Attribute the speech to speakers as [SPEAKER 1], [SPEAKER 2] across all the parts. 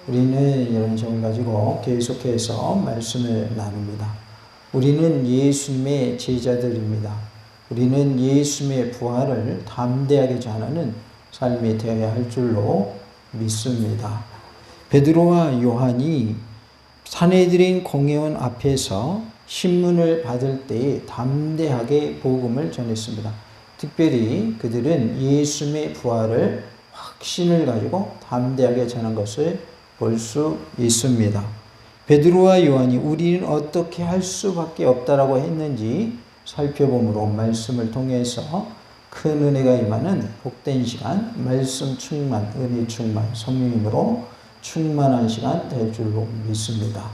[SPEAKER 1] 우리는 이런 점을 가지고 계속해서 말씀을 나눕니다. 우리는 예수님의 제자들입니다. 우리는 예수님의 부활을 담대하게 전하는 삶이 되어야 할 줄로 믿습니다. 베드로와 요한이 산헤드린 공회원 앞에서 신문을 받을 때에 담대하게 복음을 전했습니다. 특별히 그들은 예수님의 부활을 확신을 가지고 담대하게 전한 것을 볼 수 있습니다. 베드로와 요한이 우리는 어떻게 할 수밖에 없다라고 했는지 살펴보므로 말씀을 통해서 큰 은혜가 임하는 복된 시간, 말씀 충만, 은혜 충만, 성령님으로 충만한 시간 될 줄로 믿습니다.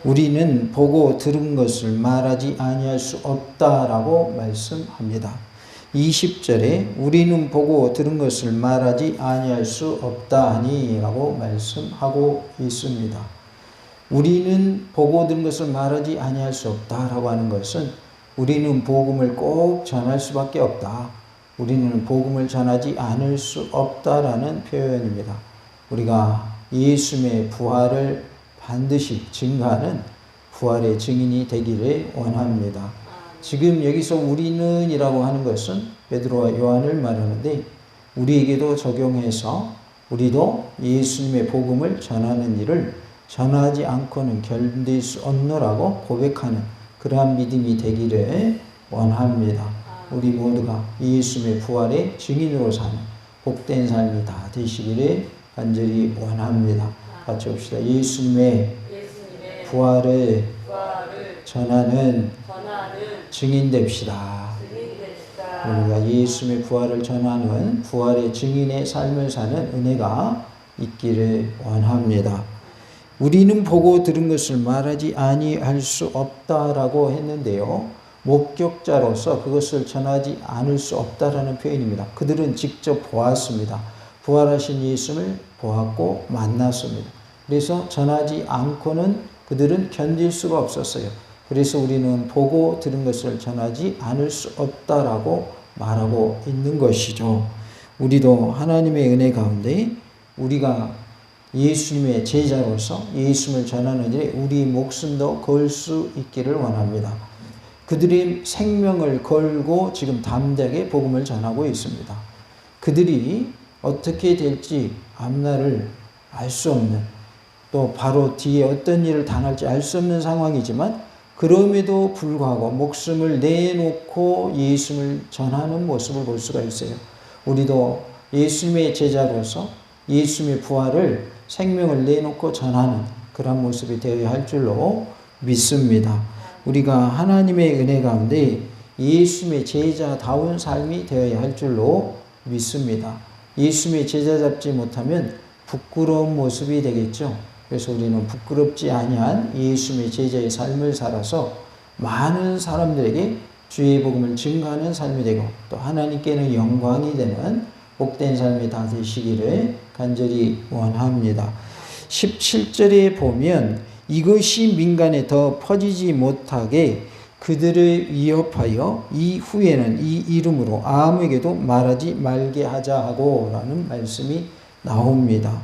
[SPEAKER 1] 우리는 보고 들은 것을 말하지 아니할 수 없다라고 말씀합니다. 20절에 우리는 보고 들은 것을 말하지 아니할 수 없다 하니라고 말씀하고 있습니다. 우리는 보고 들은 것을 말하지 아니할 수 없다라고 하는 것은 우리는 복음을 꼭 전할 수밖에 없다. 우리는 복음을 전하지 않을 수 없다라는 표현입니다. 우리가 예수님의 부활을 반드시 증거하는 부활의 증인이 되기를 원합니다. 지금 여기서 우리는 이라고 하는 것은 베드로와 요한을 말하는데 우리에게도 적용해서 우리도 예수님의 복음을 전하는 일을 전하지 않고는 견딜 수 없노라고 고백하는 그러한 믿음이 되기를 원합니다. 우리 모두가 예수님의 부활의 증인으로 사는 복된 삶이 다 되시기를 간절히 원합니다. 같이 봅시다. 예수님의 부활을 전하는 증인 됩시다. 우리가 예수님의 부활을 전하는 부활의 증인의 삶을 사는 은혜가 있기를 원합니다. 우리는 보고 들은 것을 말하지 아니할 수 없다라고 했는데요. 목격자로서 그것을 전하지 않을 수 없다라는 표현입니다. 그들은 직접 보았습니다. 부활하신 예수님을 보았고 만났습니다. 그래서 전하지 않고는 그들은 견딜 수가 없었어요. 그래서 우리는 보고 들은 것을 전하지 않을 수 없다라고 말하고 있는 것이죠. 우리도 하나님의 은혜 가운데 우리가 예수님의 제자로서 예수님을 전하는 일에 우리 목숨도 걸 수 있기를 원합니다. 그들이 생명을 걸고 지금 담대하게 복음을 전하고 있습니다. 그들이 어떻게 될지 앞날을 알 수 없는 또 바로 뒤에 어떤 일을 당할지 알 수 없는 상황이지만 그럼에도 불구하고 목숨을 내놓고 예수님을 전하는 모습을 볼 수가 있어요. 우리도 예수님의 제자로서 예수님의 부활을 생명을 내놓고 전하는 그런 모습이 되어야 할 줄로 믿습니다. 우리가 하나님의 은혜 가운데 예수님의 제자다운 삶이 되어야 할 줄로 믿습니다. 예수님의 제자 잡지 못하면 부끄러운 모습이 되겠죠. 그래서 우리는 부끄럽지 아니한 예수님의 제자의 삶을 살아서 많은 사람들에게 주의 복음을 증거하는 삶이 되고 또 하나님께는 영광이 되는 복된 삶이 다 되시기를 간절히 원합니다. 17절에 보면 이것이 민간에 더 퍼지지 못하게 그들을 위협하여 이후에는 이 이름으로 아무에게도 말하지 말게 하자 하고 라는 말씀이 나옵니다.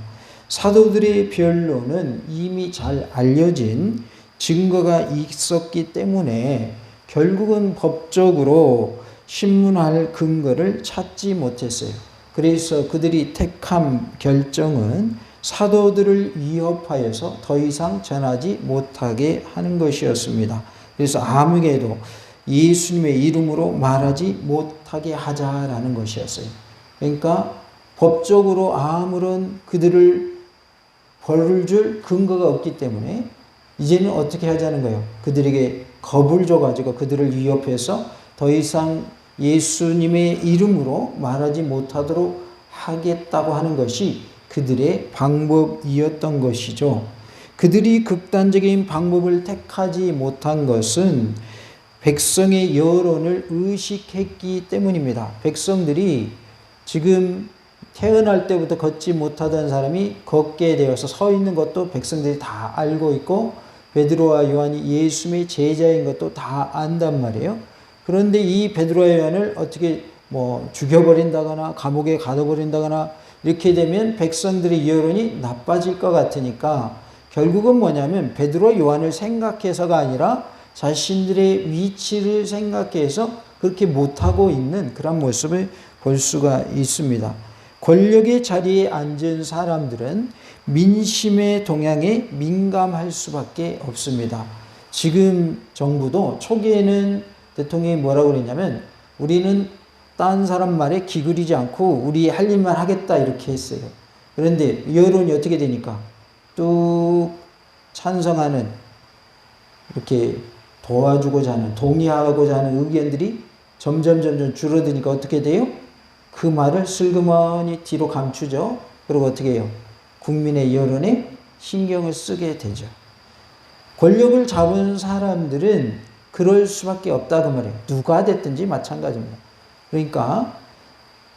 [SPEAKER 1] 사도들의 변론은 이미 잘 알려진 증거가 있었기 때문에 결국은 법적으로 신문할 근거를 찾지 못했어요. 그래서 그들이 택한 결정은 사도들을 위협하여서 더 이상 전하지 못하게 하는 것이었습니다. 그래서 아무에게도 예수님의 이름으로 말하지 못하게 하자라는 것이었어요. 그러니까 법적으로 아무런 그들을 벌을 줄 근거가 없기 때문에 이제는 어떻게 하자는 거예요? 그들에게 겁을 줘가지고 그들을 위협해서 더 이상 예수님의 이름으로 말하지 못하도록 하겠다고 하는 것이 그들의 방법이었던 것이죠. 그들이 극단적인 방법을 택하지 못한 것은 백성의 여론을 의식했기 때문입니다. 백성들이 지금 태어날 때부터 걷지 못하던 사람이 걷게 되어서 서 있는 것도 백성들이 다 알고 있고 베드로와 요한이 예수님의 제자인 것도 다 안단 말이에요. 그런데 이 베드로와 요한을 어떻게 죽여버린다거나 감옥에 가둬버린다거나 이렇게 되면 백성들의 여론이 나빠질 것 같으니까 결국은 뭐냐면 베드로 요한을 생각해서가 아니라 자신들의 위치를 생각해서 그렇게 못하고 있는 그런 모습을 볼 수가 있습니다. 권력의 자리에 앉은 사람들은 민심의 동향에 민감할 수밖에 없습니다. 지금 정부도 초기에는 대통령이 뭐라고 그랬냐면 우리는 딴 사람 말에 기울이지 않고 우리 할 일만 하겠다 이렇게 했어요. 그런데 여론이 어떻게 되니까 뚝 찬성하는 이렇게 도와주고자 하는 동의하고자 하는 의견들이 점점 줄어드니까 어떻게 돼요? 그 말을 슬그머니 뒤로 감추죠. 그리고 어떻게 해요? 국민의 여론에 신경을 쓰게 되죠. 권력을 잡은 사람들은 그럴 수밖에 없다 그 말이에요. 누가 됐든지 마찬가지입니다. 그러니까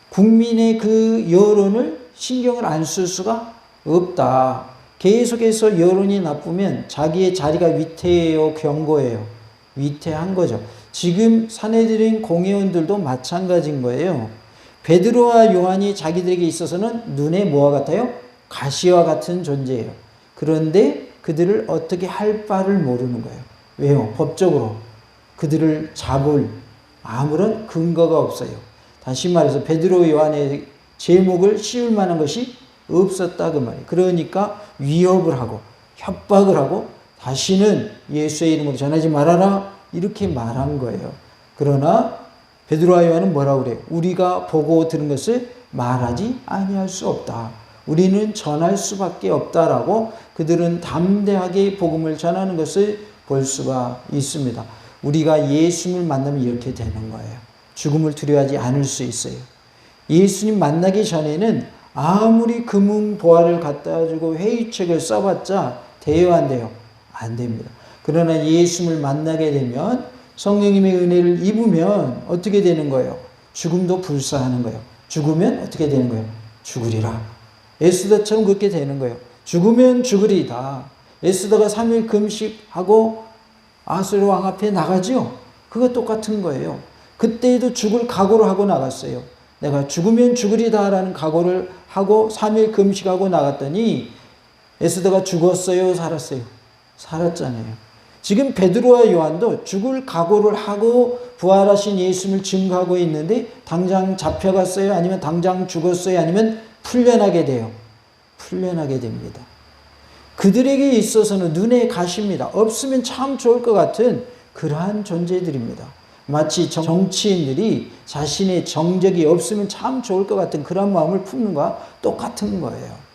[SPEAKER 1] 국민의 그 여론을 신경을 안 쓸 수가 없다. 계속해서 여론이 나쁘면 자기의 자리가 위태해요, 경고해요? 위태한 거죠. 지금 산헤드린 공회원들도 마찬가지인 거예요. 베드로와 요한이 자기들에게 있어서는 눈에 뭐와 같아요? 가시와 같은 존재예요. 그런데 그들을 어떻게 할 바를 모르는 거예요. 왜요? 법적으로 그들을 잡을 아무런 근거가 없어요. 다시 말해서 베드로 요한의 제목을 씌울 만한 것이 없었다 그 말이에요. 그러니까 위협을 하고 협박을 하고 다시는 예수의 이름으로 전하지 말아라 이렇게 말한 거예요. 그러나 베드로와 요한은 뭐라고 그래요? 우리가 보고 들은 것을 말하지 아니할 수 없다. 우리는 전할 수밖에 없다라고 그들은 담대하게 복음을 전하는 것을 볼 수가 있습니다. 우리가 예수님을 만나면 이렇게 되는 거예요. 죽음을 두려워하지 않을 수 있어요. 예수님 만나기 전에는 아무리 금은보화를 갖다 주고 회의책을 써봤자 돼요, 안 돼요? 안 됩니다. 그러나 예수님을 만나게 되면 성령님의 은혜를 입으면 어떻게 되는 거예요? 죽음도 불사하는 거예요. 죽으면 어떻게 되는 거예요? 죽으리라. 에스더처럼 그렇게 되는 거예요. 죽으면 죽으리다. 에스더가 3일 금식하고 아수르 왕 앞에 나가죠. 그거 똑같은 거예요. 그때에도 죽을 각오를 하고 나갔어요. 내가 죽으면 죽으리다라는 각오를 하고 3일 금식하고 나갔더니 에스더가 죽었어요, 살았어요? 살았잖아요. 지금 베드로와 요한도 죽을 각오를 하고 부활하신 예수님을 증거하고 있는데 당장 잡혀갔어요? 아니면 당장 죽었어요? 아니면 풀려나게 돼요? 풀려나게 됩니다. 그들에게 있어서는 눈에 가십니다. 없으면 참 좋을 것 같은 그러한 존재들입니다. 마치 정치인들이 자신의 정적이 없으면 참 좋을 것 같은 그런 마음을 품는 것과 똑같은 거예요.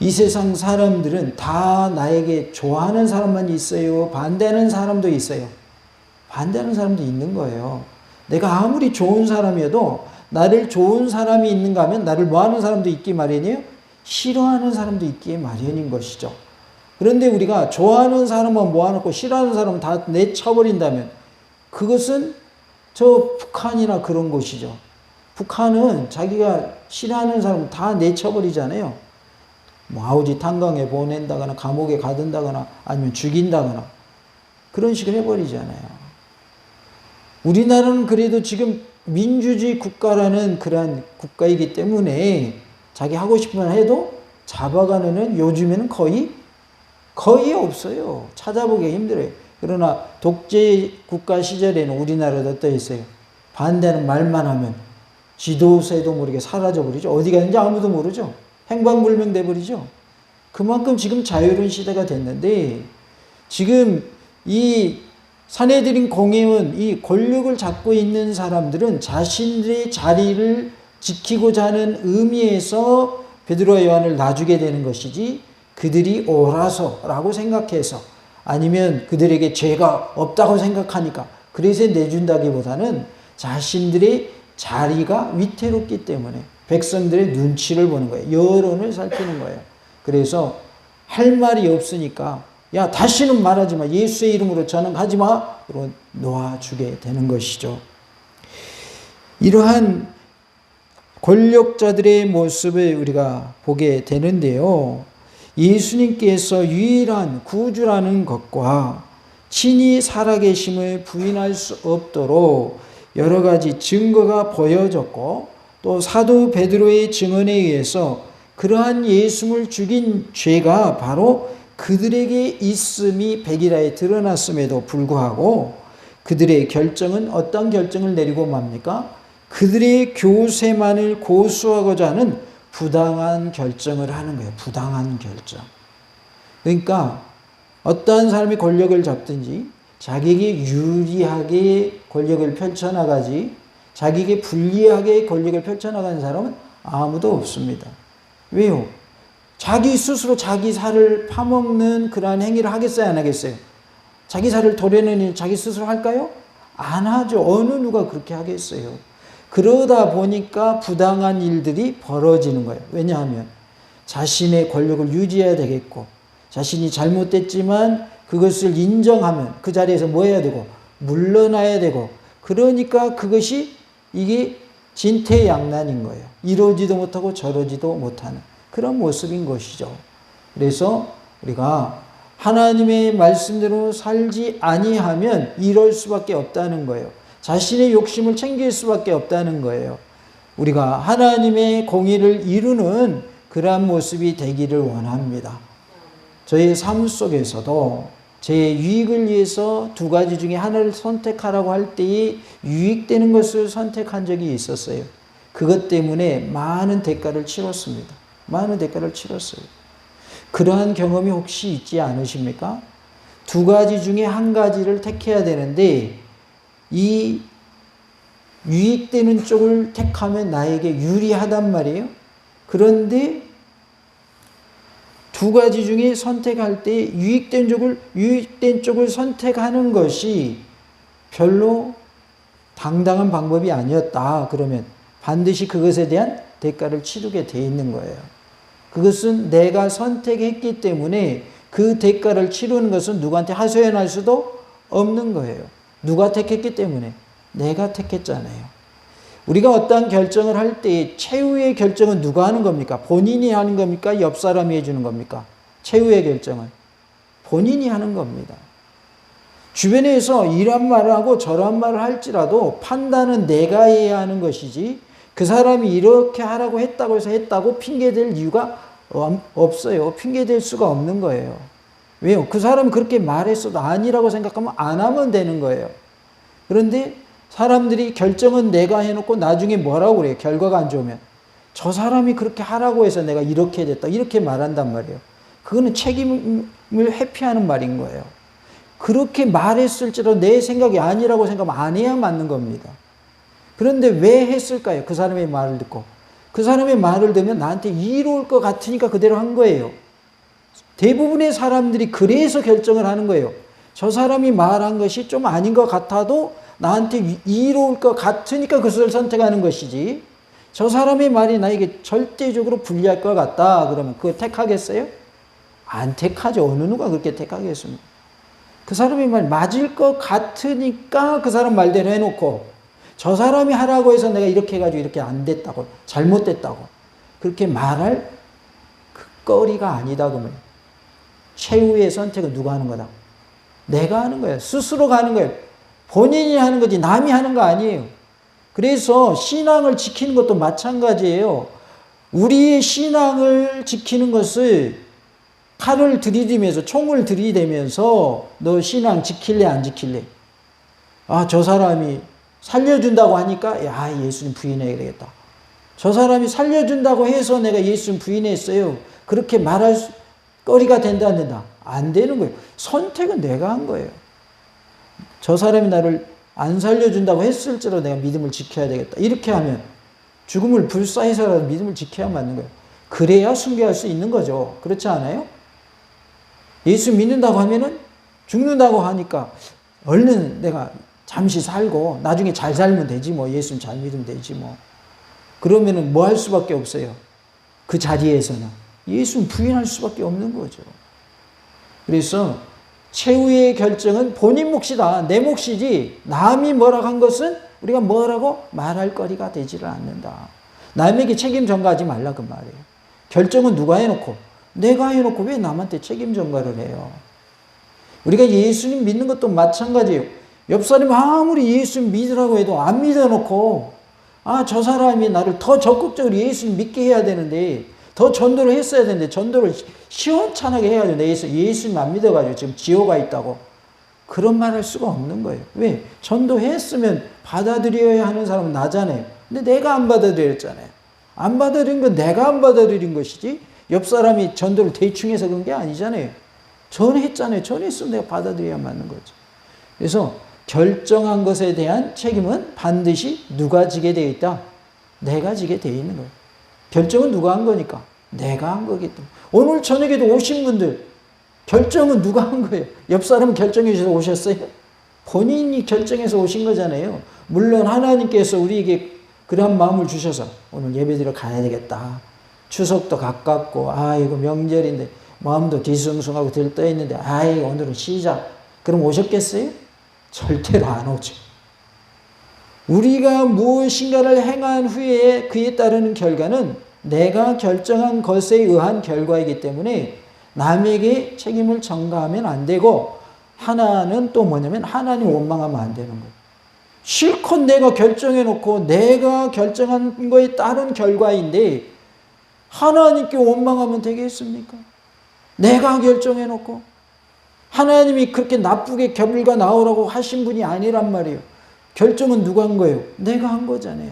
[SPEAKER 1] 이 세상 사람들은 다 나에게 좋아하는 사람만 있어요? 반대하는 사람도 있어요? 반대하는 사람도 있는 거예요. 내가 아무리 좋은 사람이어도 나를 좋은 사람이 있는가 하면 나를 뭐하는 사람도 있기 마련이에요? 싫어하는 사람도 있기에 마련인 것이죠. 그런데 우리가 좋아하는 사람만 모아놓고 싫어하는 사람은 다 내쳐버린다면 그것은 저 북한이나 그런 곳이죠. 북한은 자기가 싫어하는 사람은 다 내쳐버리잖아요. 뭐 아우지 탄광에 보낸다거나 감옥에 가둔다거나 아니면 죽인다거나 그런 식으로 해버리잖아요. 우리나라는 그래도 지금 민주주의 국가라는 그런 국가이기 때문에 자기 하고 싶으면 해도 잡아가는 애는 요즘에는 거의 없어요. 찾아보기 힘들어요. 그러나 독재 국가 시절에는 우리나라도 어떠했어요? 반대하는 말만 하면 지도세도 모르게 사라져버리죠. 어디 가는지 아무도 모르죠. 행방불명 돼버리죠. 그만큼 지금 자유로운 시대가 됐는데 지금 이 산헤드린 공회원, 이 권력을 잡고 있는 사람들은 자신들의 자리를 지키고자 하는 의미에서 베드로와 요한을 놔주게 되는 것이지 그들이 옳아서라고 생각해서 아니면 그들에게 죄가 없다고 생각하니까 그래서 내준다기보다는 자신들의 자리가 위태롭기 때문에 백성들의 눈치를 보는 거예요. 여론을 살피는 거예요. 그래서 할 말이 없으니까 야 다시는 말하지 마. 예수의 이름으로 전하지 마. 그러고 놓아주게 되는 것이죠. 이러한 권력자들의 모습을 우리가 보게 되는데요. 예수님께서 유일한 구주라는 것과 친히 살아계심을 부인할 수 없도록 여러 가지 증거가 보여졌고 또 사도 베드로의 증언에 의해서 그러한 예수를 죽인 죄가 바로 그들에게 있음이 백일하에 드러났음에도 불구하고 그들의 결정은 어떤 결정을 내리고 맙니까? 그들의 교세만을 고수하고자 하는 부당한 결정을 하는 거예요. 부당한 결정. 그러니까 어떠한 사람이 권력을 잡든지 자기에게 유리하게 권력을 펼쳐나가지 자기에게 불리하게 권력을 펼쳐나가는 사람은 아무도 없습니다. 왜요? 자기 스스로 자기 살을 파먹는 그러한 행위를 하겠어요? 안 하겠어요? 자기 살을 도려내는 일 자기 스스로 할까요? 안 하죠. 어느 누가 그렇게 하겠어요? 그러다 보니까 부당한 일들이 벌어지는 거예요. 왜냐하면 자신의 권력을 유지해야 되겠고 자신이 잘못됐지만 그것을 인정하면 그 자리에서 뭐 해야 되고 물러나야 되고 그러니까 그것이 이게 진퇴양난인 거예요. 이러지도 못하고 저러지도 못하는 그런 모습인 것이죠. 그래서 우리가 하나님의 말씀대로 살지 아니하면 이럴 수밖에 없다는 거예요. 자신의 욕심을 챙길 수밖에 없다는 거예요. 우리가 하나님의 공의를 이루는 그러한 모습이 되기를 원합니다. 저의 삶 속에서도 제 유익을 위해서 두 가지 중에 하나를 선택하라고 할 때에 유익되는 것을 선택한 적이 있었어요. 그것 때문에 많은 대가를 치렀습니다. 많은 대가를 치렀어요. 그러한 경험이 혹시 있지 않으십니까? 두 가지 중에 한 가지를 택해야 되는데 이 유익되는 쪽을 택하면 나에게 유리하단 말이에요. 그런데 두 가지 중에 선택할 때 유익된 쪽을 선택하는 것이 별로 당당한 방법이 아니었다. 그러면 반드시 그것에 대한 대가를 치르게 돼 있는 거예요. 그것은 내가 선택했기 때문에 그 대가를 치르는 것은 누구한테 하소연할 수도 없는 거예요. 누가 택했기 때문에 내가 택했잖아요. 우리가 어떠한 결정을 할 때 최후의 결정은 누가 하는 겁니까? 본인이 하는 겁니까? 옆 사람이 해주는 겁니까? 최후의 결정은 본인이 하는 겁니다. 주변에서 이런 말을 하고 저런 말을 할지라도 판단은 내가 해야 하는 것이지 그 사람이 이렇게 하라고 했다고 해서 했다고 핑계댈 이유가 없어요. 핑계댈 수가 없는 거예요. 왜요? 그 사람이 그렇게 말했어도 아니라고 생각하면 안 하면 되는 거예요. 그런데 사람들이 결정은 내가 해놓고 나중에 뭐라고 그래요? 결과가 안 좋으면 저 사람이 그렇게 하라고 해서 내가 이렇게 됐다 이렇게 말한단 말이에요. 그거는 책임을 회피하는 말인 거예요. 그렇게 말했을지라도 내 생각이 아니라고 생각하면 안 해야 맞는 겁니다. 그런데 왜 했을까요? 그 사람의 말을 듣고 그 사람의 말을 들으면 나한테 이로울 것 같으니까 그대로 한 거예요. 대부분의 사람들이 그래서 결정을 하는 거예요. 저 사람이 말한 것이 좀 아닌 것 같아도 나한테 이로울 것 같으니까 그것을 선택하는 것이지 저 사람의 말이 나에게 절대적으로 불리할 것 같다 그러면 그거 택하겠어요? 안 택하죠. 어느 누가 그렇게 택하겠습니까? 그 사람의 말 맞을 것 같으니까 그 사람 말대로 해놓고 저 사람이 하라고 해서 내가 이렇게 해가지고 이렇게 안 됐다고 잘못됐다고 그렇게 말할 그 거리가 아니다 그러면 최후의 선택은 누가 하는 거다? 내가 하는 거예요. 스스로 가는 거예요. 본인이 하는 거지 남이 하는 거 아니에요. 그래서 신앙을 지키는 것도 마찬가지예요. 우리의 신앙을 지키는 것을 칼을 들이대면서 총을 들이대면서 너 신앙 지킬래 안 지킬래? 아, 저 사람이 살려준다고 하니까 야 예수님 부인해야 되겠다. 저 사람이 살려준다고 해서 내가 예수님 부인했어요. 그렇게 말할 거리가 된다 안 된다? 안 되는 거예요. 선택은 내가 한 거예요. 저 사람이 나를 안 살려준다고 했을지라도 내가 믿음을 지켜야 되겠다. 이렇게 하면 죽음을 불사해서라도 믿음을 지켜야 맞는 거예요. 그래야 순교할 수 있는 거죠. 그렇지 않아요? 예수 믿는다고 하면은 죽는다고 하니까 얼른 내가 잠시 살고 나중에 잘 살면 되지 뭐. 예수님 잘 믿으면 되지 뭐. 그러면은 뭐 할 수밖에 없어요. 그 자리에서는 예수님 부인할 수밖에 없는 거죠. 그래서 최후의 결정은 본인 몫이다. 내 몫이지 남이 뭐라고 한 것은 우리가 뭐라고 말할 거리가 되지를 않는다. 남에게 책임 전가하지 말라 그 말이에요. 결정은 누가 해놓고 내가 해놓고 왜 남한테 책임 전가를 해요? 우리가 예수님 믿는 것도 마찬가지예요. 옆 사람이 아무리 예수님 믿으라고 해도 안 믿어놓고 아, 저 사람이 나를 더 적극적으로 예수님 믿게 해야 되는데, 더 전도를 했어야 되는데, 전도를 시원찮게 해야 되는데, 예수님 안 믿어가지고 지금 지옥가 있다고. 그런 말 할 수가 없는 거예요. 왜? 전도했으면 받아들여야 하는 사람은 나잖아요. 근데 내가 안 받아들였잖아요. 안 받아들인 건 내가 안 받아들인 것이지, 옆 사람이 전도를 대충 해서 그런 게 아니잖아요. 전했잖아요. 전했으면 내가 받아들여야 맞는 거죠. 그래서 결정한 것에 대한 책임은 반드시 누가 지게 되어 있다? 내가 지게 되어 있는 거예요. 결정은 누가 한 거니까? 내가 한 거기 때문에. 오늘 저녁에도 오신 분들, 결정은 누가 한 거예요? 옆 사람은 결정해 주셔서 오셨어요? 본인이 결정해서 오신 거잖아요. 물론 하나님께서 우리에게 그런 마음을 주셔서 오늘 예배드리러 가야 되겠다. 추석도 가깝고, 이거 명절인데 마음도 뒤숭숭하고 들떠 있는데, 오늘은 쉬자. 그럼 오셨겠어요? 절대로 안 오죠. 우리가 무엇인가를 행한 후에 그에 따르는 결과는 내가 결정한 것에 의한 결과이기 때문에 남에게 책임을 전가하면 안 되고, 하나는 또 뭐냐면 하나님 원망하면 안 되는 거예요. 실컷 내가 결정해 놓고 내가 결정한 거에 따른 결과인데 하나님께 원망하면 되겠습니까? 내가 결정해 놓고 하나님이 그렇게 나쁘게 결과 나오라고 하신 분이 아니란 말이에요. 결정은 누가 한 거예요? 내가 한 거잖아요.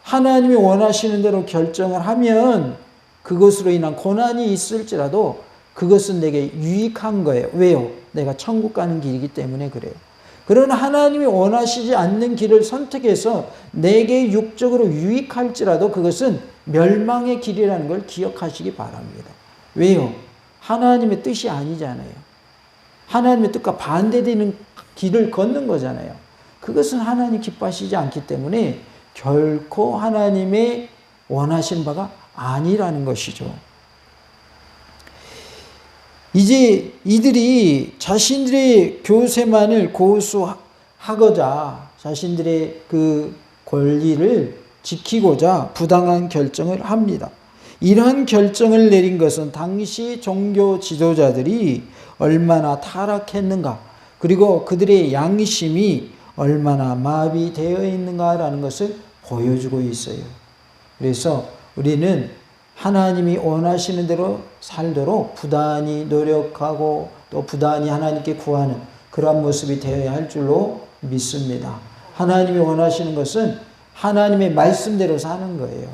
[SPEAKER 1] 하나님이 원하시는 대로 결정을 하면 그것으로 인한 고난이 있을지라도 그것은 내게 유익한 거예요. 왜요? 내가 천국 가는 길이기 때문에 그래요. 그러나 하나님이 원하시지 않는 길을 선택해서 내게 육적으로 유익할지라도 그것은 멸망의 길이라는 걸 기억하시기 바랍니다. 왜요? 하나님의 뜻이 아니잖아요. 하나님의 뜻과 반대되는 길을 걷는 거잖아요. 그것은 하나님 기뻐하시지 않기 때문에 결코 하나님의 원하신 바가 아니라는 것이죠. 이제 이들이 자신들의 교세만을 고수하고자 자신들의 그 권리를 지키고자 부당한 결정을 합니다. 이러한 결정을 내린 것은 당시 종교 지도자들이 얼마나 타락했는가, 그리고 그들의 양심이 얼마나 마비되어 있는가라는 것을 보여주고 있어요. 그래서 우리는 하나님이 원하시는 대로 살도록 부단히 노력하고 또 부단히 하나님께 구하는 그러한 모습이 되어야 할 줄로 믿습니다. 하나님이 원하시는 것은 하나님의 말씀대로 사는 거예요.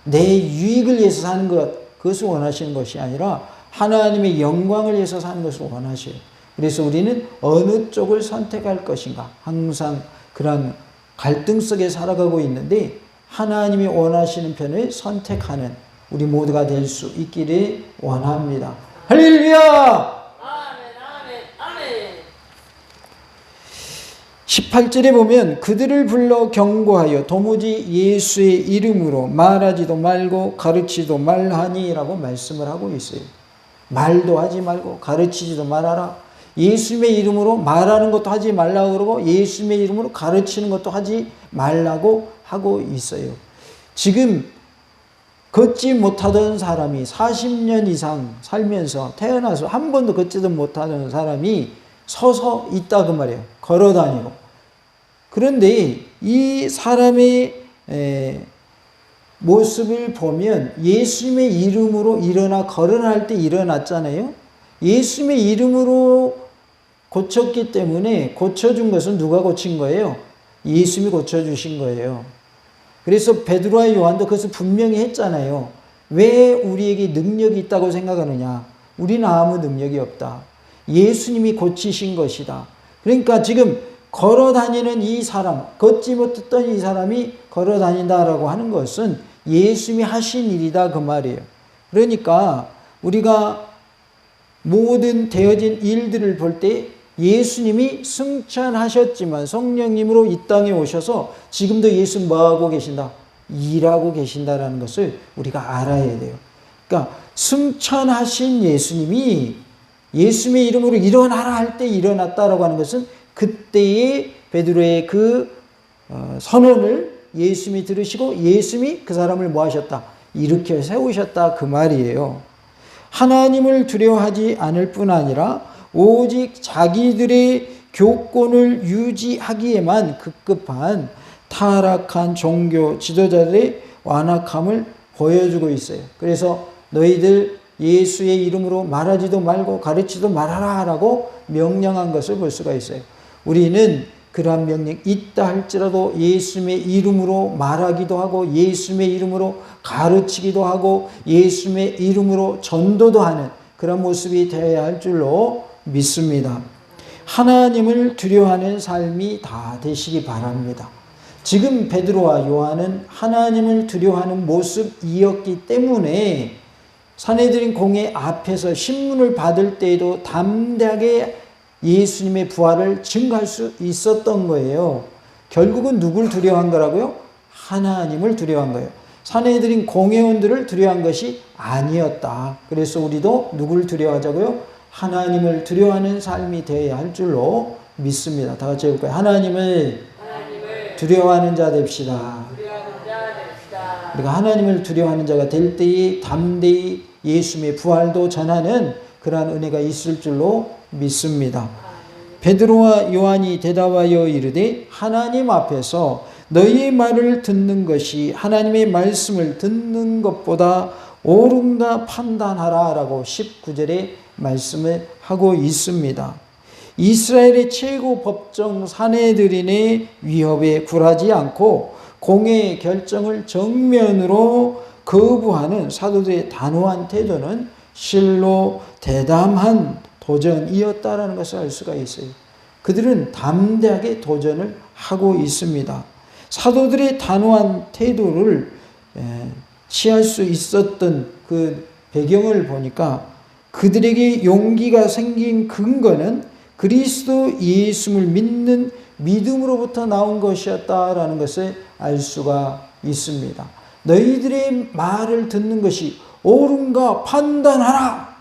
[SPEAKER 1] 내 유익을 위해서 사는 것, 그것을 원하시는 것이 아니라 하나님의 영광을 위해서 사는 것을 원하셔요. 그래서 우리는 어느 쪽을 선택할 것인가, 항상 그런 갈등 속에 살아가고 있는데 하나님이 원하시는 편을 선택하는 우리 모두가 될 수 있기를 원합니다. 할렐루야!
[SPEAKER 2] 아멘, 아멘, 아멘.
[SPEAKER 1] 18절에 보면 그들을 불러 경고하여 도무지 예수의 이름으로 말하지도 말고 가르치지도 말하니 라고 말씀을 하고 있어요. 말도 하지 말고 가르치지도 말아라. 예수님의 이름으로 말하는 것도 하지 말라고 그러고 예수님의 이름으로 가르치는 것도 하지 말라고 하고 있어요. 지금 걷지 못하던 사람이 40년 이상 살면서 태어나서 한 번도 걷지도 못하는 사람이 서서 있다 그 말이에요. 걸어 다니고. 그런데 이 사람의 모습을 보면 예수님의 이름으로 일어나 걸어날 때 일어났잖아요. 예수님의 이름으로 고쳤기 때문에 고쳐준 것은 누가 고친 거예요? 예수님이 고쳐주신 거예요. 그래서 베드로와 요한도 그것을 분명히 했잖아요. 왜 우리에게 능력이 있다고 생각하느냐? 우리는 아무 능력이 없다. 예수님이 고치신 것이다. 그러니까 지금 걸어 다니는 이 사람, 걷지 못했던 이 사람이 걸어 다닌다라고 하는 것은 예수님이 하신 일이다 그 말이에요. 그러니까 우리가 모든 되어진 일들을 볼 때 예수님이 승천하셨지만 성령님으로 이 땅에 오셔서 지금도 예수 뭐하고 계신다? 일하고 계신다라는 것을 우리가 알아야 돼요. 그러니까 승천하신 예수님이 예수님의 이름으로 일어나라 할 때 일어났다라고 하는 것은 그때의 베드로의 그 선언을 예수님이 들으시고 예수님이 그 사람을 뭐 하셨다? 일으켜 세우셨다 그 말이에요. 하나님을 두려워하지 않을 뿐 아니라 오직 자기들의 교권을 유지하기에만 급급한 타락한 종교 지도자들의 완악함을 보여주고 있어요. 그래서 너희들 예수의 이름으로 말하지도 말고 가르치지도 말아라 라고 명령한 것을 볼 수가 있어요. 우리는 그러한 명령 있다 할지라도 예수님의 이름으로 말하기도 하고 예수님의 이름으로 가르치기도 하고 예수님의 이름으로 전도도 하는 그런 모습이 되어야 할 줄로 믿습니다. 하나님을 두려워하는 삶이 다 되시기 바랍니다. 지금 베드로와 요한은 하나님을 두려워하는 모습이었기 때문에 산헤드린 공회 앞에서 신문을 받을 때에도 담대하게 예수님의 부활을 증거할 수 있었던 거예요. 결국은 누굴 두려워한 거라고요? 하나님을 두려워한 거예요. 산헤드린 공회원들을 두려워한 것이 아니었다. 그래서 우리도 누굴 두려워하자고요? 하나님을 두려워하는 삶이 되어야 할 줄로 믿습니다. 다 같이 해볼까요? 하나님을 두려워하는 자 됩시다. 우리가 하나님을 두려워하는 자가 될 때에 담대히 예수님의 부활도 전하는 그러한 은혜가 있을 줄로 믿습니다. 베드로와 요한이 대답하여 이르되 하나님 앞에서 너희의 말을 듣는 것이 하나님의 말씀을 듣는 것보다 옳은가 판단하라 라고 19절에 말씀을 하고 있습니다. 이스라엘의 최고 법정 산헤드린의 위협에 굴하지 않고 공회의 결정을 정면으로 거부하는 사도들의 단호한 태도는 실로 대담한 도전이었다라는 것을 알 수가 있어요. 그들은 담대하게 도전을 하고 있습니다. 사도들의 단호한 태도를 취할 수 있었던 그 배경을 보니까 그들에게 용기가 생긴 근거는 그리스도 예수를 믿는 믿음으로부터 나온 것이었다라는 것을 알 수가 있습니다. 너희들의 말을 듣는 것이 옳은가 판단하라.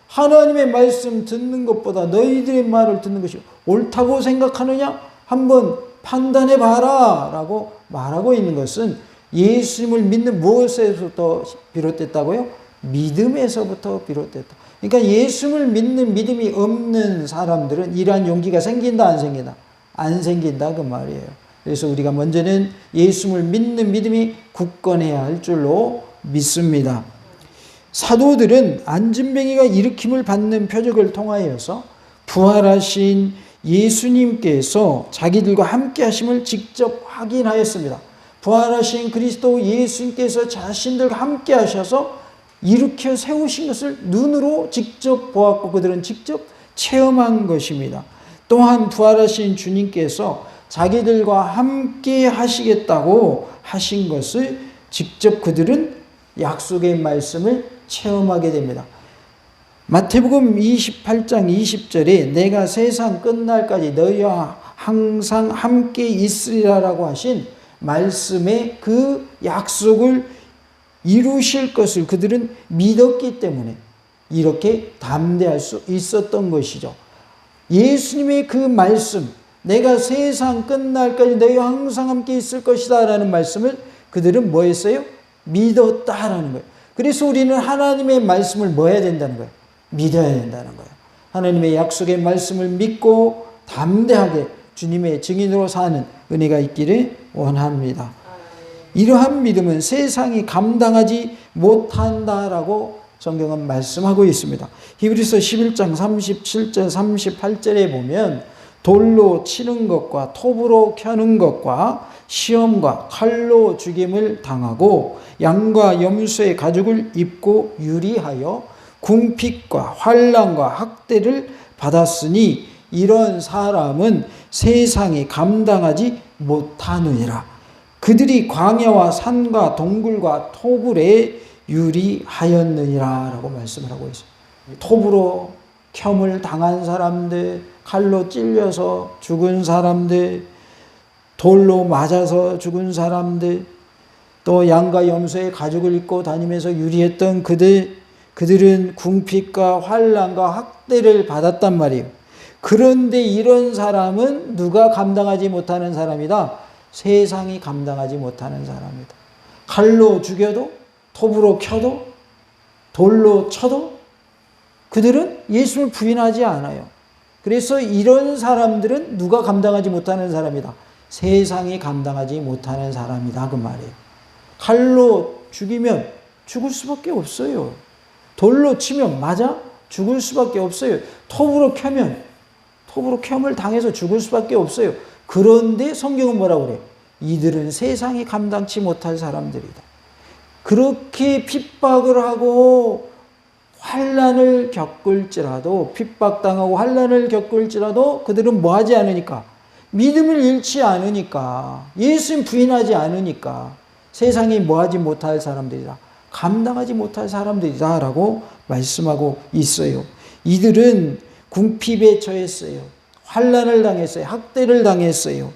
[SPEAKER 1] 하나님의 말씀 듣는 것보다 너희들의 말을 듣는 것이 옳다고 생각하느냐? 한번 판단해 봐라 라고 말하고 있는 것은 예수님을 믿는 무엇에서부터 비롯됐다고요? 믿음에서부터 비롯됐다. 그러니까 예수님을 믿는 믿음이 없는 사람들은 이러한 용기가 생긴다 안 생긴다? 안 생긴다 그 말이에요. 그래서 우리가 먼저는 예수님을 믿는 믿음이 굳건해야 할 줄로 믿습니다. 사도들은 안진뱅이가 일으킴을 받는 표적을 통하여서 부활하신 예수님께서 자기들과 함께 하심을 직접 확인하였습니다. 부활하신 그리스도 예수님께서 자신들과 함께 하셔서 일으켜 세우신 것을 눈으로 직접 보았고 그들은 직접 체험한 것입니다. 또한 부활하신 주님께서 자기들과 함께 하시겠다고 하신 것을 직접 그들은 약속의 말씀을 체험하게 됩니다. 마태복음 28장 20절에 내가 세상 끝날까지 너희와 항상 함께 있으리라라고 하신 말씀의 그 약속을 이루실 것을 그들은 믿었기 때문에 이렇게 담대할 수 있었던 것이죠. 예수님의 그 말씀, 내가 세상 끝날까지 너희와 항상 함께 있을 것이다 라는 말씀을 그들은 뭐 했어요? 믿었다라는 거예요. 그래서 우리는 하나님의 말씀을 뭐 해야 된다는 거예요? 믿어야 된다는 거예요. 하나님의 약속의 말씀을 믿고 담대하게 주님의 증인으로 사는 은혜가 있기를 원합니다. 이러한 믿음은 세상이 감당하지 못한다라고 성경은 말씀하고 있습니다. 히브리서 11장 37절 38절에 보면 돌로 치는 것과 톱으로 켜는 것과 시험과 칼로 죽임을 당하고 양과 염소의 가죽을 입고 유리하여 궁핍과 환난과 학대를 받았으니 이런 사람은 세상이 감당하지 못하느니라. 그들이 광야와 산과 동굴과 토굴에 유리하였느니라 라고 말씀을 하고 있어요. 톱으로 켬을 당한 사람들, 칼로 찔려서 죽은 사람들, 돌로 맞아서 죽은 사람들, 또 양과 염소의 가죽을 입고 다니면서 유리했던 그들은 궁핍과 환난과 학대를 받았단 말이에요. 그런데 이런 사람은 누가 감당하지 못하는 사람이다? 세상이 감당하지 못하는 사람이다. 칼로 죽여도, 톱으로 켜도, 돌로 쳐도 그들은 예수를 부인하지 않아요. 그래서 이런 사람들은 누가 감당하지 못하는 사람이다? 세상이 감당하지 못하는 사람이다 그 말이에요. 칼로 죽이면 죽을 수밖에 없어요. 돌로 치면 맞아 죽을 수밖에 없어요. 톱으로 켜면 톱으로 켬을 당해서 죽을 수밖에 없어요. 그런데 성경은 뭐라고 그래? 이들은 세상이 감당치 못할 사람들이다. 그렇게 핍박을 하고 환난을 겪을지라도, 핍박당하고 환난을 겪을지라도 그들은 뭐 하지 않으니까? 믿음을 잃지 않으니까, 예수님 부인하지 않으니까 세상이 뭐 하지 못할 사람들이다, 감당하지 못할 사람들이다 라고 말씀하고 있어요. 이들은 궁핍에 처했어요. 환난을 당했어요. 학대를 당했어요.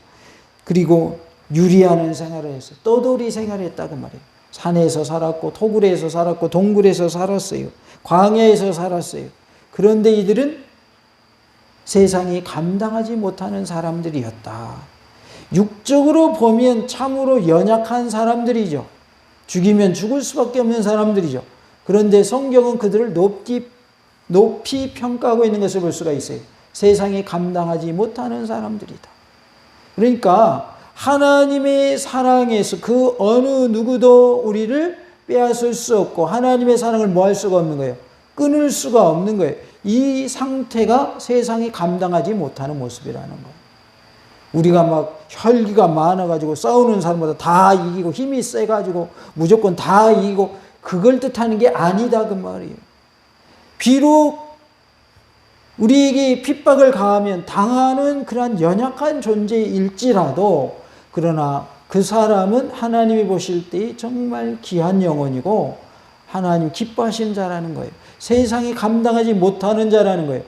[SPEAKER 1] 그리고 유리하는 생활을 했어요. 떠돌이 생활을 했다고 말해요. 산에서 살았고 토굴에서 살았고 동굴에서 살았어요. 광야에서 살았어요. 그런데 이들은 세상이 감당하지 못하는 사람들이었다. 육적으로 보면 참으로 연약한 사람들이죠. 죽이면 죽을 수밖에 없는 사람들이죠. 그런데 성경은 그들을 높이 평가하고 있는 것을 볼 수가 있어요. 세상이 감당하지 못하는 사람들이다. 그러니까 하나님의 사랑에서 그 어느 누구도 우리를 빼앗을 수 없고 하나님의 사랑을 뭐 할 수가 없는 거예요? 끊을 수가 없는 거예요. 이 상태가 세상이 감당하지 못하는 모습이라는 거예요. 우리가 막 혈기가 많아가지고 싸우는 사람보다 다 이기고 힘이 세가지고 무조건 다 이기고 그걸 뜻하는 게 아니다 그 말이에요. 비록 우리에게 핍박을 가하면 당하는 그러한 연약한 존재일지라도 그러나 그 사람은 하나님이 보실 때 정말 귀한 영혼이고 하나님 기뻐하시는 자라는 거예요. 세상이 감당하지 못하는 자라는 거예요.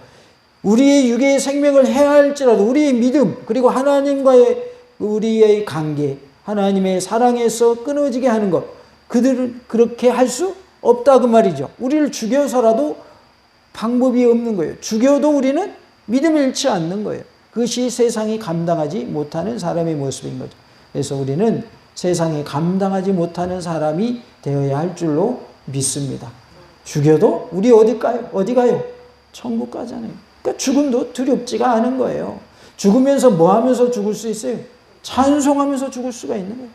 [SPEAKER 1] 우리의 육의 생명을 해할지라도 우리의 믿음 그리고 하나님과의 우리의 관계 하나님의 사랑에서 끊어지게 하는 것 그들은 그렇게 할 수 없다 그 말이죠. 우리를 죽여서라도 방법이 없는 거예요. 죽여도 우리는 믿음을 잃지 않는 거예요. 그것이 세상이 감당하지 못하는 사람의 모습인 거죠. 그래서 우리는 세상이 감당하지 못하는 사람이 되어야 할 줄로 믿습니다. 죽여도 우리 어디 가요? 천국 가잖아요. 그러니까 죽음도 두렵지가 않은 거예요. 죽으면서 뭐 하면서 죽을 수 있어요? 찬송하면서 죽을 수가 있는 거예요.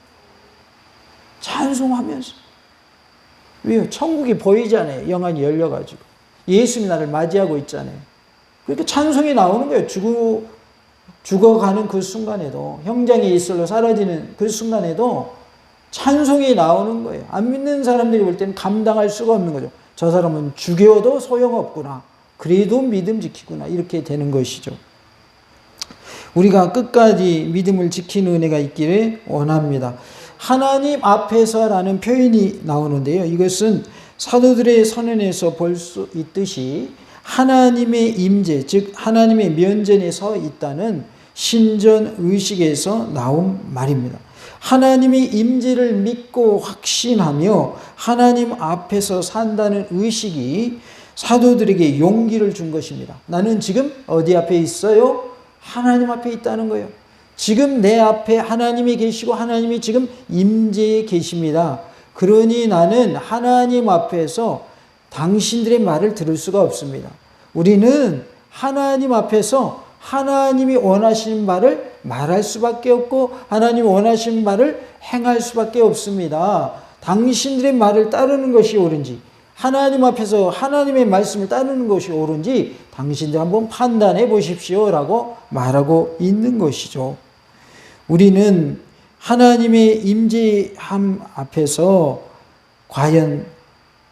[SPEAKER 1] 찬송하면서. 왜요? 천국이 보이잖아요. 영안이 열려가지고. 예수님이 나를 맞이하고 있잖아요. 그러니까 찬송이 나오는 거예요. 죽어가는 그 순간에도 형장의 이슬로 사라지는 그 순간에도 찬송이 나오는 거예요. 안 믿는 사람들이 볼 때는 감당할 수가 없는 거죠. 저 사람은 죽여도 소용없구나. 그래도 믿음 지키구나. 이렇게 되는 것이죠. 우리가 끝까지 믿음을 지키는 은혜가 있기를 원합니다. 하나님 앞에서라는 표현이 나오는데요. 이것은 사도들의 선언에서 볼 수 있듯이 하나님의 임재, 즉 하나님의 면전에 서 있다는 신전 의식에서 나온 말입니다. 하나님의 임재를 믿고 확신하며 하나님 앞에서 산다는 의식이 사도들에게 용기를 준 것입니다. 나는 지금 어디 앞에 있어요? 하나님 앞에 있다는 거예요. 지금 내 앞에 하나님이 계시고 하나님이 지금 임재에 계십니다. 그러니 나는 하나님 앞에서 당신들의 말을 들을 수가 없습니다. 우리는 하나님 앞에서 하나님이 원하시는 말을 말할 수밖에 없고 하나님이 원하시는 말을 행할 수밖에 없습니다. 당신들의 말을 따르는 것이 옳은지 하나님 앞에서 하나님의 말씀을 따르는 것이 옳은지 당신들 한번 판단해 보십시오 라고 말하고 있는 것이죠. 우리는 하나님의 임재함 앞에서 과연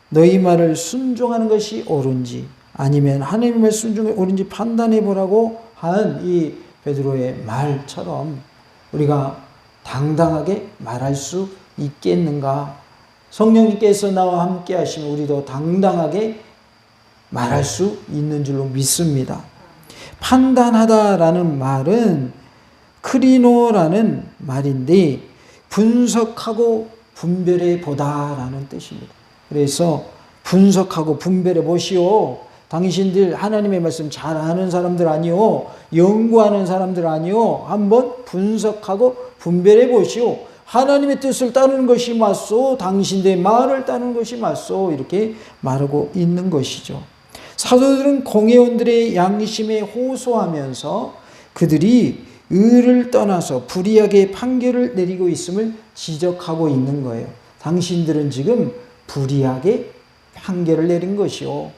[SPEAKER 1] 너희 말을 순종하는 것이 옳은지 아니면 하나님의 말 순종이 옳은지 판단해 보라고 한 이 베드로의 말처럼 우리가 당당하게 말할 수 있겠는가? 성령님께서 나와 함께 하시면 우리도 당당하게 말할 수 있는 줄로 믿습니다. 판단하다라는 말은 크리노라는 말인데 분석하고 분별해 보다라는 뜻입니다. 그래서 분석하고 분별해 보시오. 당신들 하나님의 말씀 잘 아는 사람들 아니오. 연구하는 사람들 아니오. 한번 분석하고 분별해 보시오. 하나님의 뜻을 따르는 것이 맞소. 당신들의 말을 따르는 것이 맞소. 이렇게 말하고 있는 것이죠. 사도들은 공회원들의 양심에 호소하면서 그들이 의를 떠나서 불의하게 판결을 내리고 있음을 지적하고 있는 거예요. 당신들은 지금 불의하게 판결을 내린 것이요,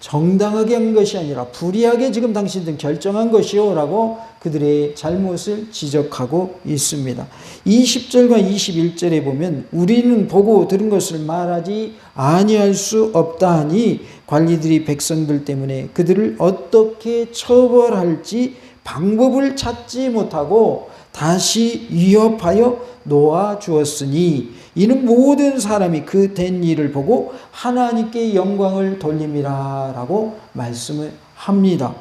[SPEAKER 1] 정당하게 한 것이 아니라 불의하게 지금 당신들은 결정한 것이요 라고 그들의 잘못을 지적하고 있습니다. 20절과 21절에 보면 우리는 보고 들은 것을 말하지 아니할 수 없다 하니 관리들이 백성들 때문에 그들을 어떻게 처벌할지 방법을 찾지 못하고 다시 위협하여 놓아 주었으니 이는 모든 사람이 그 된 일을 보고 하나님께 영광을 돌림이라 라고 말씀을 합니다.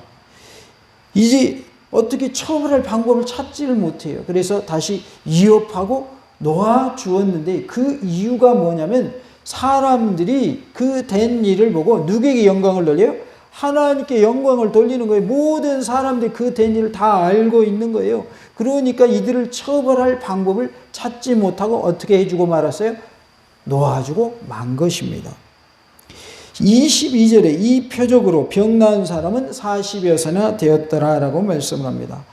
[SPEAKER 1] 이제 어떻게 처벌할 방법을 찾지를 못해요. 그래서 다시 위협하고 놓아 주었는데 그 이유가 뭐냐면 사람들이 그 된 일을 보고 누구에게 영광을 돌려요? 하나님께 영광을 돌리는 거예요. 모든 사람들이 그 된 일을 다 알고 있는 거예요. 그러니까 이들을 처벌할 방법을 찾지 못하고 어떻게 해주고 말았어요? 놓아주고 만 것입니다. 22절에 이 표적으로 병 나은 사람은 40여서나 되었더라 라고 말씀을 합니다.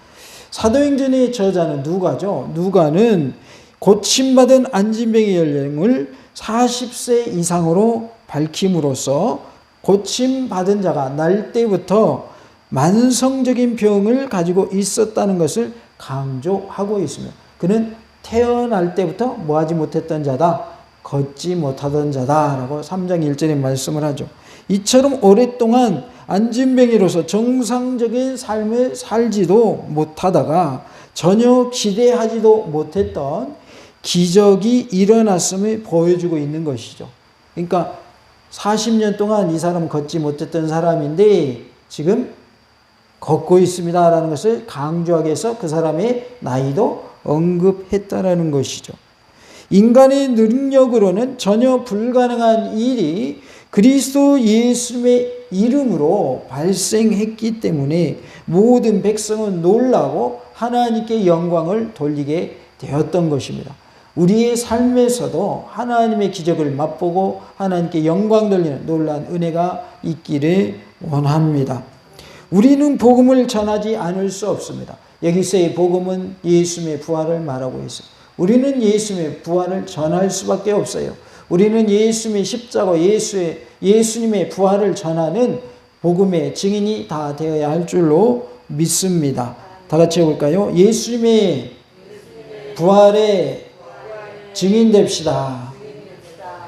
[SPEAKER 1] 사도행전의 저자는 누가죠. 누가는 고침받은 안진병의 연령을 40세 이상으로 밝힘으로써 고침받은 자가 날 때부터 만성적인 병을 가지고 있었다는 것을 강조하고 있습니다. 그는 태어날 때부터 뭐하지 못했던 자다, 걷지 못하던 자다라고 3장 1절에 말씀을 하죠. 이처럼 오랫동안 안진병이로서 정상적인 삶을 살지도 못하다가 전혀 기대하지도 못했던 기적이 일어났음을 보여주고 있는 것이죠. 그러니까 40년 동안 이 사람은 걷지 못했던 사람인데 지금 걷고 있습니다라는 것을 강조하기 위해서 그 사람의 나이도 언급했다라는 것이죠. 인간의 능력으로는 전혀 불가능한 일이 그리스도 예수님의 이름으로 발생했기 때문에 모든 백성은 놀라고 하나님께 영광을 돌리게 되었던 것입니다. 우리의 삶에서도 하나님의 기적을 맛보고 하나님께 영광 돌리는 놀라운 은혜가 있기를 원합니다. 우리는 복음을 전하지 않을 수 없습니다. 여기서의 복음은 예수님의 부활을 말하고 있어요. 우리는 예수님의 부활을 전할 수밖에 없어요. 우리는 예수님의 십자가, 예수님의 부활을 전하는 복음의 증인이 다 되어야 할 줄로 믿습니다. 다 같이 해볼까요? 예수님의 부활의 증인 됩시다.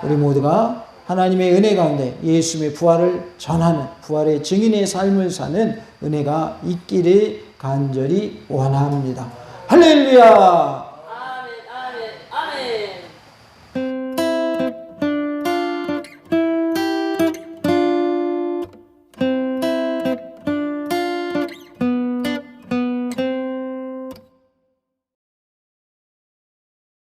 [SPEAKER 1] 우리 모두가 하나님의 은혜 가운데 예수님의 부활을 전하는 부활의 증인의 삶을 사는 은혜가 있기를 간절히 원합니다. 할렐루야!